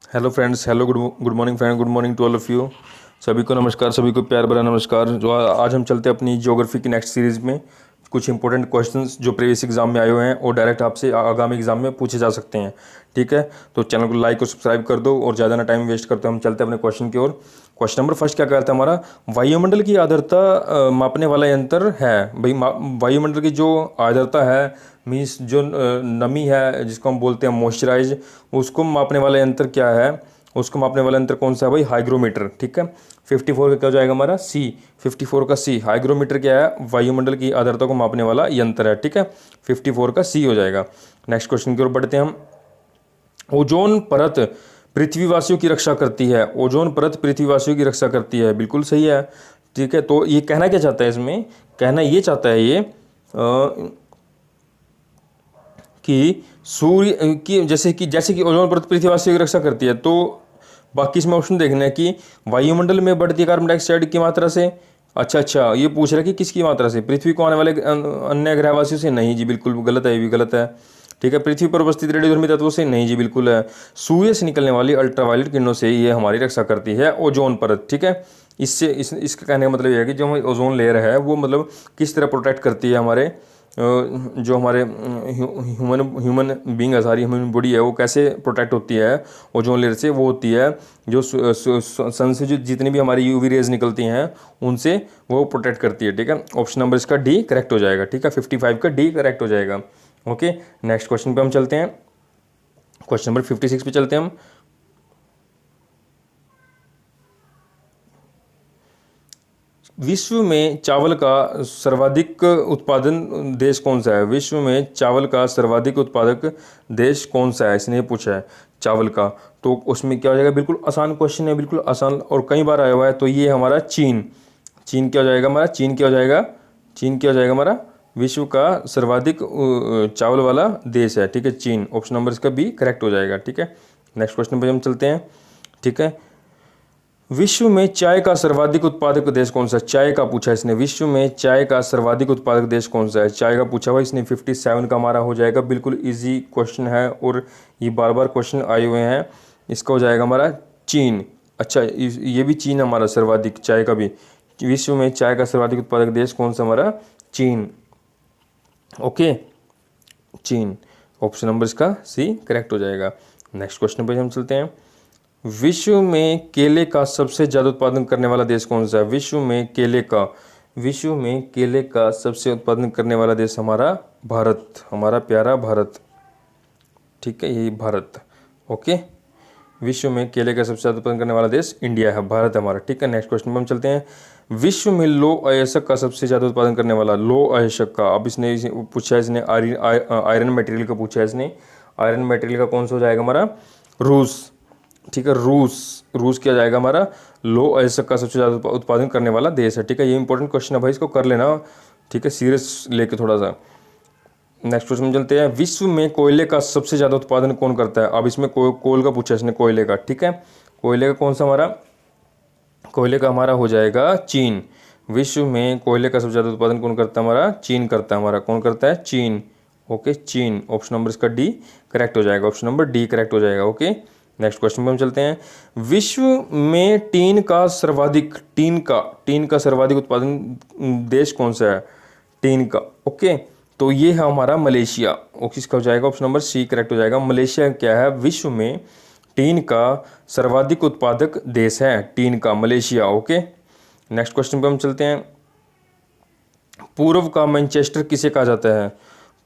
Hello friends, hello good morning friend, good morning to all of you. सभी को नमस्कार, सभी को प्यार भरा नमस्कार। जो आज हम चलते हैं अपनी ज्योग्राफी की नेक्स्ट सीरीज़ में। कुछ इंपॉर्टेंट क्वेश्चंस जो प्रीवियस एग्जाम में आए हुए हैं और डायरेक्ट आपसे आगामी एग्जाम में पूछे जा सकते हैं। ठीक है, तो चैनल को लाइक और सब्सक्राइब कर दो और ज़्यादा ना टाइम वेस्ट करते हम चलते हैं अपने क्वेश्चन की ओर। क्वेश्चन नंबर फर्स्ट क्या कहता है हमारा, वायुमंडल की आर्द्रता मापने वाला यंत्र है। भाई वायुमंडल की जो आर्द्रता है, मीन्स जो नमी है जिसको हम बोलते हैं मॉइस्चराइज, उसको मापने वाला यंत्र क्या है, उसको मापने वाला यंत्र कौन सा है भाई, हाइग्रोमीटर। ठीक है, 54 का क्या हो जाएगा हमारा, सी। 54 का सी, हाइग्रोमीटर क्या है, वायुमंडल की आर्द्रता को मापने वाला यंत्र है। ठीक है, 54 का सी हो जाएगा। नेक्स्ट क्वेश्चन की ओर बढ़ते हैं हम। ओजोन परत पृथ्वीवासियों की रक्षा करती है। ओजोन परत पृथ्वीवासियों की रक्षा करती है, बिल्कुल सही है। ठीक है, तो ये कहना क्या चाहता है, इसमें कहना ये चाहता है ये कि सूर्य की जैसे कि ओजोन परत पृथ्वीवासियों की रक्षा करती है, तो बाकी इसमें ऑप्शन देखना है कि वायुमंडल में बढ़ती है कार्बन डाइऑक्साइड की मात्रा से। अच्छा, ये पूछ रहा है कि किसकी मात्रा से, पृथ्वी को आने वाले अन्य ग्रहवासियों से। नहीं जी, बिल्कुल गलत है, ये भी गलत है। ठीक है, पृथ्वी पर उपस्थित रेडियोधर्मी तत्वों से। नहीं जी, बिल्कुल है। सूर्य से निकलने वाली अल्ट्रावायलेट किरणों से ये हमारी रक्षा करती है, ओजोन परत। ठीक है, इसका कहने का मतलब ये है कि जो हमारी ओजोन लेयर है वो मतलब किस तरह प्रोटेक्ट करती है हमारे जो हमारे ह्यूमन ह्यूमन बींग है, सारी ह्यूमन बॉडी है, वो कैसे प्रोटेक्ट होती है ओजोन लेयर से। वो होती है जो सन से जो जितनी भी हमारी यूवी रेज निकलती हैं उनसे वो प्रोटेक्ट करती है। ठीक है, ऑप्शन नंबर इसका डी करेक्ट हो जाएगा। ठीक है, 55 का डी करेक्ट हो जाएगा। ओके, नेक्स्ट क्वेश्चन पे हम चलते हैं। क्वेश्चन नंबर 56 पे चलते हैं हम। विश्व में चावल का सर्वाधिक उत्पादन देश कौन सा है। विश्व में चावल का सर्वाधिक उत्पादक देश कौन सा है, इसने पूछा है चावल का। तो उसमें क्या हो जाएगा, बिल्कुल आसान क्वेश्चन है, बिल्कुल आसान और कई बार आया हुआ है। तो ये हमारा चीन। चीन क्या हो जाएगा हमारा, चीन क्या हो जाएगा, चीन क्या हो जाएगा हमारा, विश्व का सर्वाधिक चावल वाला देश है। ठीक है, चीन। ऑप्शन नंबर इसका बी करेक्ट हो जाएगा। ठीक है, नेक्स्ट क्वेश्चन पे हम चलते हैं। ठीक है, विश्व में चाय का सर्वाधिक उत्पादक देश कौन सा है। चाय का पूछा है इसने, विश्व में चाय का सर्वाधिक उत्पादक देश कौन सा है, चाय का पूछा हुआ इसने। 57 का हमारा हो जाएगा। बिल्कुल इजी क्वेश्चन है और ये बार बार क्वेश्चन आए हुए हैं। इसका हो जाएगा हमारा चीन। अच्छा, ये भी चीन हमारा सर्वाधिक, चाय का भी। विश्व में चाय का सर्वाधिक उत्पादक देश कौन सा हमारा, चीन। ओके, चीन। ऑप्शन नंबर इसका सी करेक्ट हो जाएगा। नेक्स्ट क्वेश्चन पे हम चलते हैं। विश्व में केले का सबसे ज़्यादा उत्पादन करने वाला देश कौन सा है। विश्व में केले का सबसे उत्पादन करने वाला देश हमारा भारत, हमारा प्यारा भारत। ठीक है, यही भारत। ओके, विश्व में केले का सबसे ज़्यादा उत्पादन करने वाला देश इंडिया है, भारत है हमारा। ठीक है, नेक्स्ट क्वेश्चन पर हम चलते हैं। विश्व में लौह अयस्क का सबसे ज़्यादा उत्पादन करने वाला, लौह अयस्क का। अब इसने पूछा है, इसने आयरन मटेरियल का पूछा है इसने। आयरन मटेरियल का कौन सा हो जाएगा हमारा, रूस। ठीक है, रूस क्या जाएगा हमारा, लौह अयस्क का सबसे ज़्यादा उत्पादन करने वाला देश है। ठीक है, ये इंपॉर्टेंट क्वेश्चन है भाई, इसको कर लेना। ठीक है, सीरियस लेके थोड़ा सा। नेक्स्ट क्वेश्चन में चलते हैं। विश्व में कोयले का सबसे ज़्यादा उत्पादन कौन करता है। अब इसमें कोल का पूछा है इसने, कोयले का। ठीक है, कोयले का कौन सा हमारा, कोयले का हमारा हो जाएगा चीन। विश्व में कोयले का सबसे ज़्यादा उत्पादन कौन करता है हमारा, चीन करता है हमारा। कौन करता है, चीन। ओके, चीन। ऑप्शन नंबर इसका डी करेक्ट हो जाएगा। ऑप्शन नंबर डी करेक्ट हो जाएगा। ओके, नेक्स्ट क्वेश्चन पे हम चलते हैं। विश्व में टीन का सर्वाधिक उत्पादन देश कौन सा है, टीन का। ओके, तो ये है हमारा मलेशिया। ओके, इसका हो जाएगा ऑप्शन नंबर सी करेक्ट हो जाएगा। मलेशिया क्या है, विश्व में टीन का सर्वाधिक उत्पादक देश है, टीन का, मलेशिया। ओके, नेक्स्ट क्वेश्चन पे हम चलते हैं। पूर्व का मैनचेस्टर किसे कहा जाता है।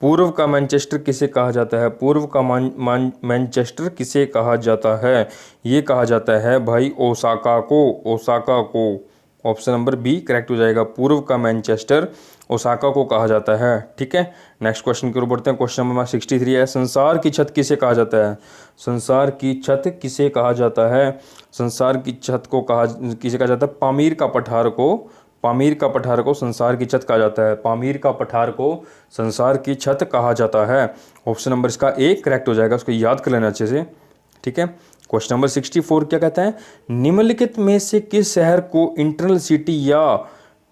पूर्व का मैनचेस्टर किसे कहा जाता है, पूर्व का मैनचेस्टर किसे कहा जाता है। ये कहा जाता है भाई ओसाका को, ओसाका को। ऑप्शन नंबर बी करेक्ट हो जाएगा। पूर्व का मैनचेस्टर ओसाका को कहा जाता है। ठीक है, नेक्स्ट क्वेश्चन की ओर बढ़ते हैं। क्वेश्चन नंबर 63 है। संसार की छत किसे कहा जाता है। संसार की छत किसे कहा जाता है। संसार की छत को किसे कहा जाता है, पामीर का पठार को, पामीर का पठार को संसार की छत कहा जाता है। पामीर का पठार को संसार की छत कहा जाता है। ऑप्शन नंबर इसका ए करेक्ट हो जाएगा, उसको याद कर लेना अच्छे से। ठीक है, क्वेश्चन नंबर 64 क्या कहता है, निम्नलिखित में से किस शहर को इंटरनल सिटी या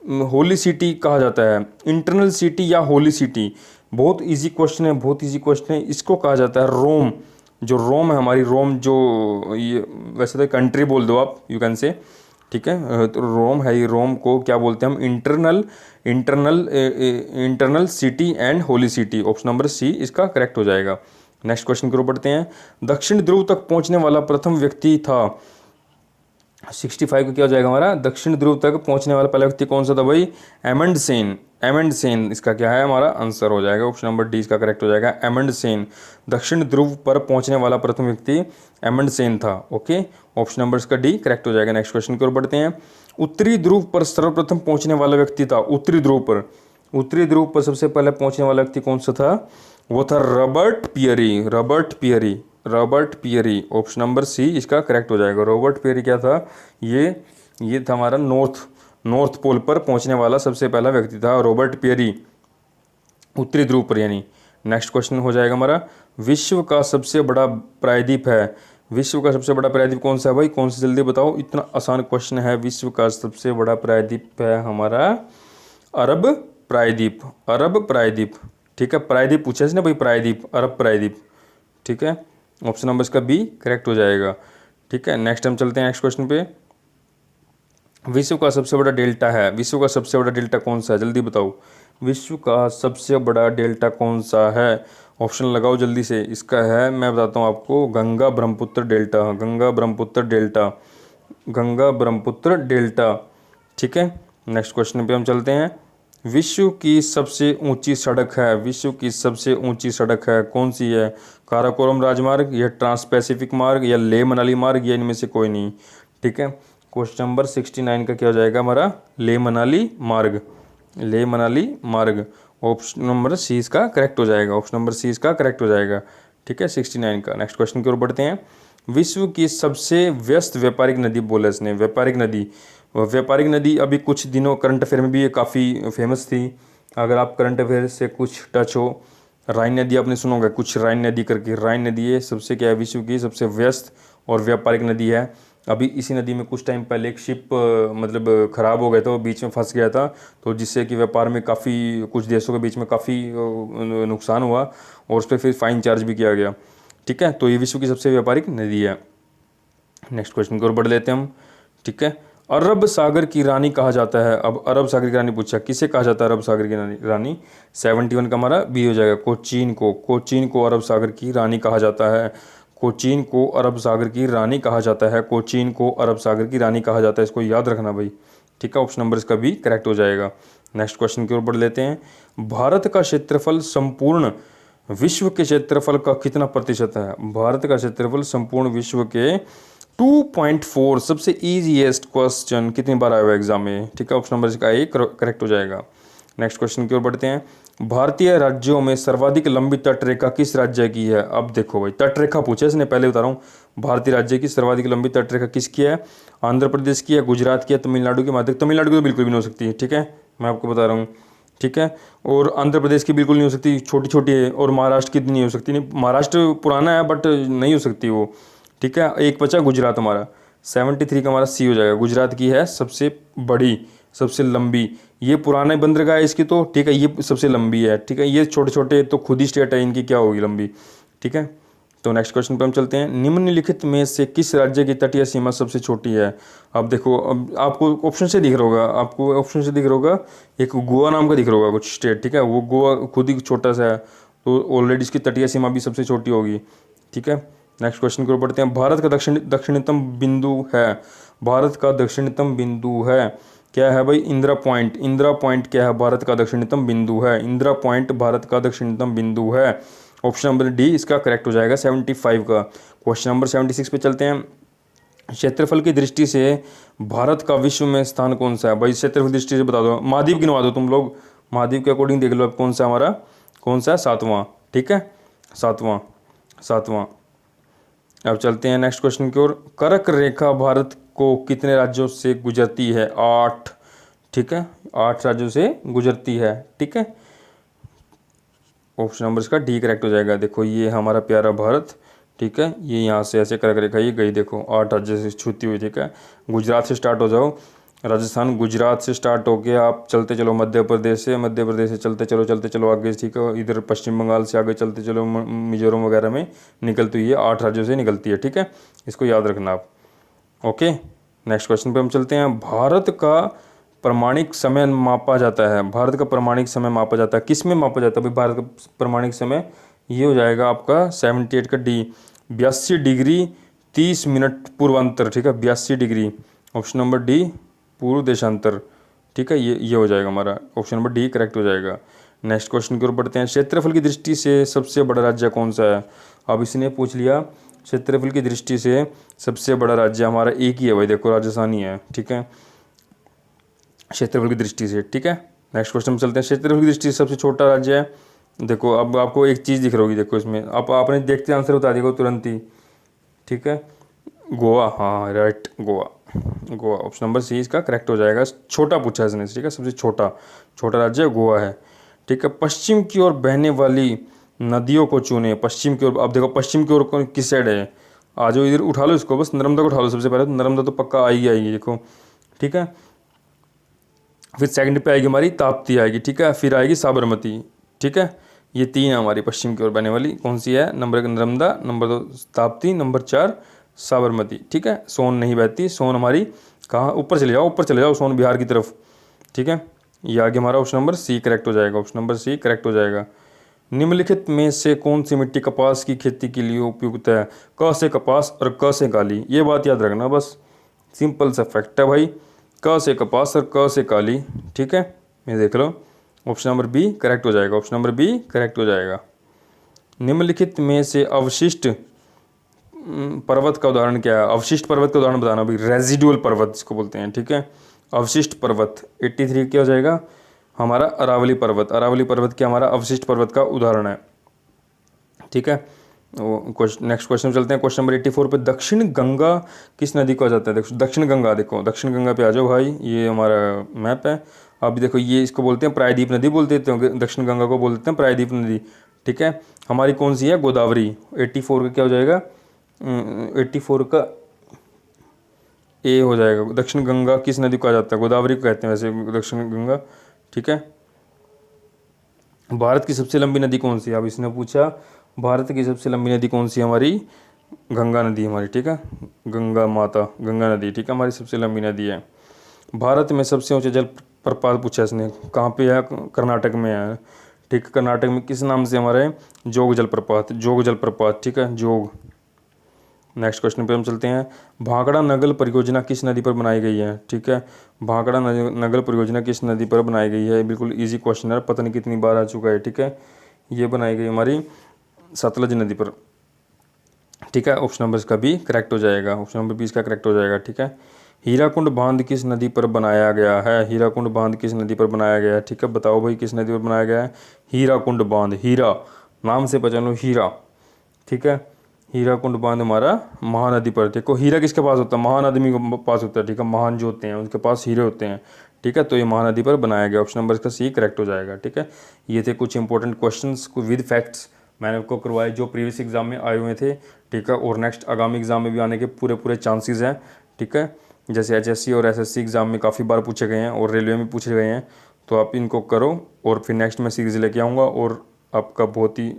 होली सिटी कहा जाता है। इंटरनल सिटी या होली सिटी, बहुत इजी क्वेश्चन है, बहुत इजी क्वेश्चन है। इसको कहा जाता है रोम। जो रोम है हमारी, रोम जो ये वैसे तो कंट्री बोल दो आप, यू कैन से, ठीक है। तो रोम है, ये रोम को क्या बोलते हैं हम, internal internal internal city and holy city. Option number C इसका करेक्ट हो जाएगा। नेक्स्ट क्वेश्चन की ओर बढ़ते हैं। दक्षिण ध्रुव तक पहुंचने वाला प्रथम व्यक्ति था, 65 का क्या हो जाएगा हमारा, दक्षिण ध्रुव तक पहुंचने वाला पहला व्यक्ति कौन सा था भाई, एमंडसेन। एमंडसेन इसका क्या है हमारा आंसर हो जाएगा, ऑप्शन नंबर डी इसका करेक्ट हो जाएगा, एमंडसेन। दक्षिण ध्रुव पर पहुंचने वाला प्रथम व्यक्ति एमंडसेन था। ओके, ऑप्शन नंबर इसका डी करेक्ट हो जाएगा। नेक्स्ट क्वेश्चन की ओर बढ़ते हैं। उत्तरी ध्रुव पर सर्वप्रथम पहुंचने वाला व्यक्ति था, उत्तरी ध्रुव पर, उत्तरी ध्रुव पर सबसे पहले पहुंचने वाला व्यक्ति कौन सा था, वो था Robert Peary. Robert Peary, Robert Peary, option number C इसका करेक्ट हो जाएगा। रॉबर्ट पियरी क्या था, ये था हमारा नॉर्थ पोल पर पहुंचने वाला सबसे पहला व्यक्ति था रॉबर्ट पियरी, उत्तरी ध्रुव पर यानी। नेक्स्ट क्वेश्चन हो जाएगा हमारा, विश्व का सबसे बड़ा प्रायद्वीप है, विश्व का सबसे बड़ा प्रायद्वीप कौन सा है भाई, कौन सा, जल्दी बताओ, इतना आसान क्वेश्चन है। विश्व का सबसे बड़ा प्रायद्वीप है हमारा अरब प्रायद्वीप, अरब प्रायद्वीप, ठीक है। प्रायद्वीप पूछा इसने भाई, प्रायद्वीप, अरब प्रायद्वीप, ठीक है। ऑप्शन नंबर इसका बी करेक्ट हो जाएगा, ठीक है। नेक्स्ट हम चलते हैं नेक्स्ट क्वेश्चन पे। विश्व का सबसे बड़ा डेल्टा है, विश्व का सबसे बड़ा डेल्टा कौन सा है, जल्दी बताओ, विश्व का सबसे बड़ा डेल्टा कौन सा है, ऑप्शन लगाओ जल्दी से। इसका है, मैं बताता हूँ आपको, Ganga Brahmaputra delta, Ganga Brahmaputra delta, Ganga Brahmaputra delta, ठीक है। नेक्स्ट क्वेश्चन पे हम चलते हैं। विश्व की सबसे ऊंची सड़क है, विश्व की सबसे ऊंची सड़क है कौन सी है, काराकोरम राजमार्ग या ट्रांस पैसिफिक मार्ग या लेह मनाली मार्ग या इनमें से कोई नहीं, ठीक है। क्वेश्चन नंबर 69 का क्या हो जाएगा हमारा, लेह मनाली मार्ग, लेह मनाली मार्ग, ऑप्शन नंबर सी इसका करेक्ट हो जाएगा, ऑप्शन नंबर सी इसका करेक्ट हो जाएगा, ठीक है, 69 का। नेक्स्ट क्वेश्चन की ओर बढ़ते हैं। विश्व की सबसे व्यस्त व्यापारिक नदी बोला इसने, व्यापारिक नदी, व्यापारिक नदी अभी कुछ दिनों करंट अफेयर में भी ये काफ़ी फेमस थी। अगर आप करंट अफेयर से कुछ टच हो, राइन नदी आपने सुना होगा, कुछ राइन नदी करके, राइन नदी है सबसे क्या है, विश्व की सबसे व्यस्त और व्यापारिक नदी है। अभी इसी नदी में कुछ टाइम पहले एक शिप मतलब ख़राब हो गया था, वो बीच में फंस गया था, तो जिससे कि व्यापार में काफ़ी, कुछ देशों के बीच में काफ़ी नुकसान हुआ और उस पर फिर फाइन चार्ज भी किया गया, ठीक है। तो ये विश्व की सबसे व्यापारिक नदी है। नेक्स्ट क्वेश्चन की ओर बढ़ लेते हैं हम, ठीक है। अरब सागर की रानी कहा जाता है, अब अरब सागर की रानी पूछा, किसे कहा जाता है अरब सागर की रानी, 71 का हमारा बी हो जाएगा, कोचीन को, कोचीन को अरब सागर की रानी कहा जाता है, कोचीन को अरब सागर की रानी कहा जाता है, कोचीन को अरब सागर की रानी कहा जाता है, इसको याद रखना भाई, ठीक है। ऑप्शन नंबर इसका भी करेक्ट हो जाएगा। नेक्स्ट क्वेश्चन की ओर बढ़ लेते हैं। भारत का क्षेत्रफल संपूर्ण विश्व के क्षेत्रफल का कितना प्रतिशत है, भारत का क्षेत्रफल संपूर्ण विश्व के 2.4, सबसे ईजीएस्ट क्वेश्चन कितनी बार आया हुआ एग्जाम में, ठीक है। ऑप्शन नंबर इसका ए करेक्ट हो जाएगा। नेक्स्ट क्वेश्चन की ओर बढ़ते हैं। भारतीय राज्यों में सर्वाधिक लंबी तटरेखा किस राज्य की है, अब देखो भाई, तटरेखा पूछे इसने, पहले बता रहा हूँ, भारतीय राज्य की सर्वाधिक लंबी तटरेखा किसकी है, आंध्र प्रदेश की है, गुजरात की है, तमिलनाडु की, माध्यम तमिलनाडु की तो बिल्कुल भी नहीं हो सकती है, ठीक है, मैं आपको बता रहा हूँ, ठीक है। और आंध्र प्रदेश की बिल्कुल नहीं हो सकती, छोटी छोटी है, और महाराष्ट्र की नहीं हो सकती, नहीं, महाराष्ट्र पुराना है बट नहीं हो सकती वो, ठीक है। एक बचा गुजरात हमारा, 73 का हमारा सी हो जाएगा, गुजरात की है सबसे बड़ी, सबसे लंबी, ये पुराना बंदरगाह है इसकी तो, ठीक है, ये सबसे लंबी है, ठीक है, ये छोटे छोटे तो खुद ही स्टेट है, इनकी क्या होगी लंबी, ठीक है। तो नेक्स्ट क्वेश्चन पे हम चलते हैं। निम्नलिखित में से किस राज्य की तटीय सीमा सबसे छोटी है, अब देखो, अब आपको ऑप्शन से दिख रहा होगा, आपको ऑप्शन से दिख रहा होगा, एक गोवा नाम का दिख रहा होगा कुछ स्टेट, ठीक है, वो गोवा खुद ही छोटा सा है, तो ऑलरेडी इसकी तटीय सीमा भी सबसे छोटी होगी, ठीक है। नेक्स्ट क्वेश्चन की ओर बढ़ते हैं। भारत का दक्षिणतम बिंदु है, भारत का दक्षिणतम बिंदु है, क्या है भाई, इंदिरा पॉइंट, इंदिरा पॉइंट क्या है, भारत का दक्षिणतम बिंदु है, इंदिरा पॉइंट भारत का दक्षिणतम बिंदु है, ऑप्शन नंबर डी इसका करेक्ट हो जाएगा 75 का। क्वेश्चन नंबर 76 पे चलते हैं। क्षेत्रफल की दृष्टि से भारत का विश्व में स्थान कौन सा है, भाई क्षेत्रफल की दृष्टि से बता दो, महाद्वीप गिनवा दो तुम लोग, महाद्वीप के अकॉर्डिंग देख लो अब कौन सा हमारा, कौन सा है, सातवां, ठीक है, सातवां, सातवां। अब चलते हैं नेक्स्ट क्वेश्चन की ओर। कर्क रेखा भारत को कितने राज्यों से गुजरती है, 8, ठीक है, 8 राज्यों से गुजरती है, ठीक है। ऑप्शन नंबर इसका डी करेक्ट हो जाएगा। देखो ये हमारा प्यारा भारत, ठीक है, ये यहाँ से ऐसे कर्क रेखा ये गई, देखो 8 राज्य से छूती हुई, ठीक है। गुजरात से स्टार्ट हो जाओ राजस्थान गुजरात से स्टार्ट होके आप चलते चलो मध्य प्रदेश से चलते चलो आगे, ठीक है, इधर पश्चिम बंगाल से आगे चलते चलो मिजोरम वगैरह में निकलती है, 8 राज्यों से निकलती है, ठीक है, इसको याद रखना आप। ओके, नेक्स्ट क्वेश्चन पे हम चलते हैं। भारत का प्रमाणिक समय मापा जाता है, भारत का प्रमाणिक समय मापा जाता है, किस में मापा जाता है भाई भारत का प्रमाणिक समय? ये हो जाएगा आपका 78 का डी, 82 डिग्री 30 मिनट पूर्वांतर, ठीक है, 82 डिग्री, ऑप्शन नंबर डी पूर्व देशांतर, ठीक है, ये हो जाएगा हमारा, ऑप्शन नंबर डी करेक्ट हो जाएगा। नेक्स्ट क्वेश्चन की ओर बढ़ते हैं। क्षेत्रफल की दृष्टि से सबसे बड़ा राज्य कौन सा है? अब इसने पूछ लिया क्षेत्रफल की दृष्टि से सबसे बड़ा राज्य हमारा एक ही है भाई, देखो राजस्थान ही है, ठीक है, क्षेत्रफल की दृष्टि से, ठीक है। नेक्स्ट क्वेश्चन में चलते हैं। क्षेत्रफल की दृष्टि से सबसे छोटा राज्य है, देखो अब आपको एक चीज़ दिख रही होगी, देखो इसमें आपने देखते आंसर बता दिया तुरंत ही, ठीक है, गोवा, हाँ right, Goa option number C इसका करेक्ट हो जाएगा। छोटा पूछा है इसने, ठीक है, सबसे छोटा राज्य गोवा है, ठीक है। पश्चिम की ओर बहने वाली नदियों को चुने, पश्चिम की ओर, अब देखो पश्चिम की ओर किस साइड है, आ जाओ इधर, उठा लो इसको, बस नर्मदा को उठा लो सबसे पहले, तो नर्मदा तो पक्का आएगी देखो, ठीक है, फिर सेकंड पे आएगी हमारी ताप्ती आएगी, ठीक है, फिर आएगी साबरमती, ठीक है, ये 3 है हमारी पश्चिम की ओर बहने वाली, कौन सी है? Number 1 Narmada, number 2 Tapti, number 4 Sabarmati, ठीक है। सोन नहीं बहती, सोन हमारी कहाँ, ऊपर चले जाओ सोन बिहार की तरफ, ठीक है, ये आगे हमारा ऑप्शन नंबर सी करेक्ट हो जाएगा, ऑप्शन नंबर सी करेक्ट हो जाएगा। निम्नलिखित में से कौन सी मिट्टी कपास की खेती के लिए उपयुक्त है? क से कपास और क से काली, ये बात याद रखना, बस सिंपल सा फैक्ट है भाई, क से कपास और क से काली, ठीक है, ये देख लो, ऑप्शन नंबर बी करेक्ट हो जाएगा, ऑप्शन नंबर बी करेक्ट हो जाएगा। निम्नलिखित में से अवशिष्ट पर्वत का उदाहरण क्या है? अवशिष्ट पर्वत का उदाहरण बताना भाई, रेजिडुअल पर्वत जिसको बोलते हैं, ठीक है, अवशिष्ट पर्वत 83 क्या हो जाएगा हमारा? अरावली पर्वत, अरावली पर्वत क्या हमारा अवशिष्ट पर्वत का उदाहरण है, ठीक है। नेक्स्ट क्वेश्चन चलते हैं। क्वेश्चन नंबर 84 पे, दक्षिण गंगा किस नदी को आ जाता है? देखो दक्षिण गंगा, देखो दक्षिण गंगा पे आ जाओ भाई, ये हमारा मैप है। अब देखो ये इसको बोलते हैं प्रायद्वीप नदी बोलते हैं, दक्षिण गंगा को बोलते हैं प्रायद्वीप नदी, ठीक है। हमारी कौन सी है? गोदावरी। 84 का क्या हो जाएगा? 84 का ए हो जाएगा। दक्षिण गंगा किस नदी को आ जाता है? गोदावरी को कहते हैं वैसे दक्षिण गंगा, ठीक है। भारत की सबसे लंबी नदी कौन सी है? अब इसने पूछा भारत की सबसे लंबी नदी कौन सी है? हमारी गंगा नदी हमारी, ठीक है, गंगा माता, गंगा नदी, ठीक है, हमारी सबसे लंबी नदी है। भारत में सबसे ऊंचा जल प्रपात पूछा इसने, कहाँ पे है? कर्नाटक में है, ठीक है, कर्नाटक में किस नाम से हमारे? जोग जलप्रपात, जोग जलप्रपात, ठीक है, जोग। नेक्स्ट क्वेश्चन पे हम चलते हैं। भाखड़ा नगल परियोजना किस नदी पर बनाई गई है? ठीक है, भाखड़ा नगल परियोजना किस नदी पर बनाई गई है? बिल्कुल इजी क्वेश्चन है, पता नहीं कितनी बार आ चुका है, ठीक है, ये बनाई गई हमारी सतलज नदी पर, ठीक है, ऑप्शन नंबर इसका भी करेक्ट हो जाएगा, ऑप्शन नंबर बी इसका करेक्ट हो जाएगा, ठीक है। हीराकुंड बांध किस नदी पर बनाया गया है? हीराकुंड बांध किस नदी पर बनाया गया है? ठीक है, बताओ भाई किस नदी पर बनाया गया है? हीराकुंड बांध, हीरा नाम से पहचानो, हीरा, ठीक है, हीराकुंड बांध हमारा महानदी पर। देखो हीरा किसके पास होता है? महान आदमी के पास होता है, ठीक है, महान जो होते हैं उनके पास हीरे होते हैं, ठीक है, तो ये महानदी पर बनाया गया, ऑप्शन नंबर इसका सी करेक्ट हो जाएगा, ठीक है। ये थे कुछ इंपॉर्टेंट क्वेश्चंस विद फैक्ट्स मैंने आपको करवाए जो प्रीवियस एग्जाम में आए हुए थे, ठीक है, और नेक्स्ट आगामी एग्जाम में भी आने के पूरे चांसेस हैं, ठीक है, जैसे एचएससी और एसएससी एग्जाम में काफ़ी बार पूछे गए हैं और रेलवे में पूछे गए हैं, तो आप इनको करो और फिर नेक्स्ट मैं सीरीज़ लेके आऊँगा। और आपका बहुत ही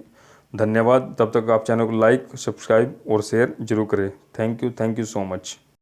धन्यवाद, तब तक आप चैनल को लाइक, सब्सक्राइब और शेयर जरूर करें। Thank you so much.